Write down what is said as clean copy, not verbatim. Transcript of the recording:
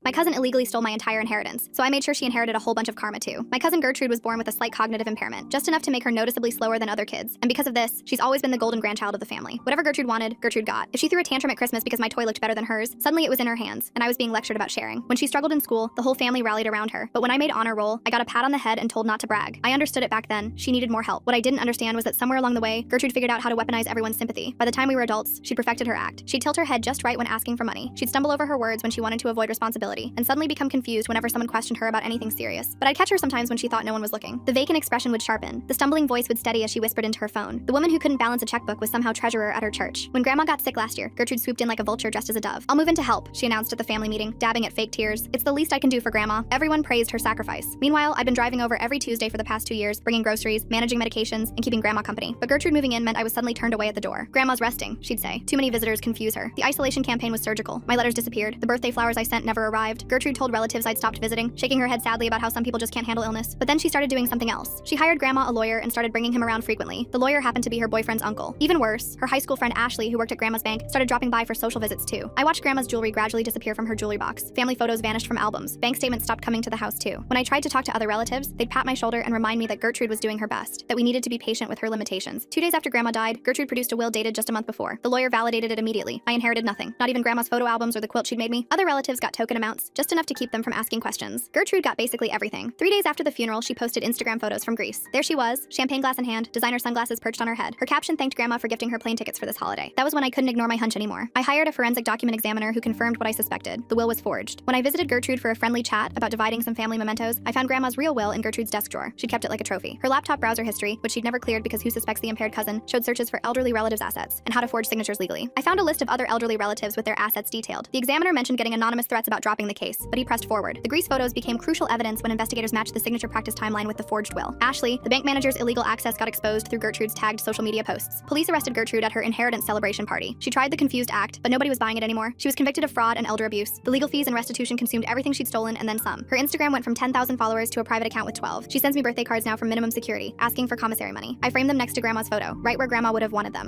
My cousin illegally stole my entire inheritance, so I made sure she inherited a whole bunch of karma too. My cousin Gertrude was born with a slight cognitive impairment, just enough to make her noticeably slower than other kids, and because of this, she's always been the golden grandchild of the family. Whatever Gertrude wanted, Gertrude got. If she threw a tantrum at Christmas because my toy looked better than hers, suddenly it was in her hands, and I was being lectured about sharing. When she struggled in school, the whole family rallied around her, but when I made honor roll, I got a pat on the head and told not to brag. I understood it back then. She needed more help. What I didn't understand was that somewhere along the way, Gertrude figured out how to weaponize everyone's sympathy. By the time we were adults, she'd perfected her act. She'd tilt her head just right when asking for money. She'd stumble over her words when she wanted to avoid responsibility, and suddenly become confused whenever someone questioned her about anything serious. But I'd catch her sometimes when she thought no one was looking. The vacant expression would sharpen. The stumbling voice would steady as she whispered into her phone. The woman who couldn't balance a checkbook was somehow treasurer at her church. When Grandma got sick last year, Gertrude swooped in like a vulture dressed as a dove. "I'll move in to help," she announced at the family meeting, dabbing at fake tears. "It's the least I can do for Grandma." Everyone praised her sacrifice. Meanwhile, I've been driving over every Tuesday for the past 2 years, bringing groceries, managing medications, and keeping Grandma company. But Gertrude moving in meant I was suddenly turned away at the door. "Grandma's resting," she'd say. Too many visitors confuse her. The isolation campaign was surgical. My letters disappeared. The birthday flowers I sent never arrived. Gertrude told relatives I'd stopped visiting, shaking her head sadly about how some people just can't handle illness. But then she started doing something else. She hired Grandma a lawyer and started bringing him around frequently. The lawyer happened to be her boyfriend's uncle. Even worse, her high school friend Ashley, who worked at Grandma's bank, started dropping by for social visits too. I watched Grandma's jewelry gradually disappear from her jewelry box. Family photos vanished from albums. Bank statements stopped coming to the house too. When I tried to talk to other relatives, they'd pat my shoulder and remind me that Gertrude was doing her best, that we needed to be patient with her limitations. 2 days after Grandma died, Gertrude produced a will dated just a month before. The lawyer validated it immediately. I inherited nothing, not even Grandma's photo albums or the quilt she'd made me. Other relatives got token amounts, just enough to keep them from asking questions. Gertrude got basically everything. 3 days after the funeral, she posted Instagram photos from Greece. There she was, champagne glass in hand, designer sunglasses perched on her head. Her caption thanked Grandma for gifting her plane tickets for this holiday. That was when I couldn't ignore my hunch anymore. I hired a forensic document examiner who confirmed what I suspected. The will was forged. When I visited Gertrude for a friendly chat about dividing some family mementos, I found Grandma's real will in Gertrude's desk drawer. She'd kept it like a trophy. Her laptop browser history, which she'd never cleared because who suspects the impaired cousin, showed searches for elderly relatives' assets and how to forge signatures legally. I found a list of other elderly relatives with their assets detailed. The examiner mentioned getting anonymous threats about dropping the case, but he pressed forward. The Greece photos became crucial evidence when investigators matched the signature practice timeline with the forged will. Ashley, the bank manager's illegal access got exposed through Gertrude's tagged social media posts. Police arrested Gertrude at her inheritance celebration party. She tried the confused act, but nobody was buying it anymore. She was convicted of fraud and elder abuse. The legal fees and restitution consumed everything she'd stolen and then some. Her Instagram went from 10,000 followers to a private account with 12. She sends me birthday cards now from minimum security, asking for commissary money. I framed them next to Grandma's photo, right where Grandma would have wanted them.